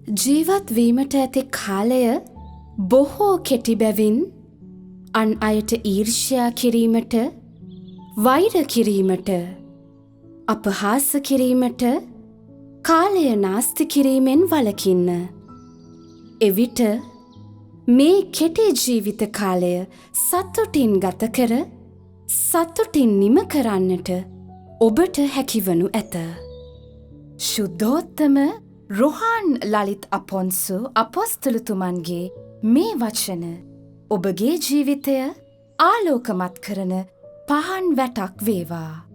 ජීවත් වීමට ඇති කාලය බොහෝ කෙටි බැවින් අන් අයට ඊර්ෂ්‍යා කිරීමට, වෛර කිරීමට, අපහාස කිරීමට, කාලය නාස්ති කිරීමෙන් වළකින්න. එවිට මේ කෙටි ජීවිත කාලය සතුටින් ගත කර සතුටින් නිම කරන්නට ඔබට හැකිවනු ඇත. ශුද්ධෝත්තම රොහාන් ලලිත් අපොන්සු අපොස්තලතුමන්ගේ මේ වචන ඔබගේ ජීවිතය ආලෝකමත් කරන පහන් වැටක් වේවා.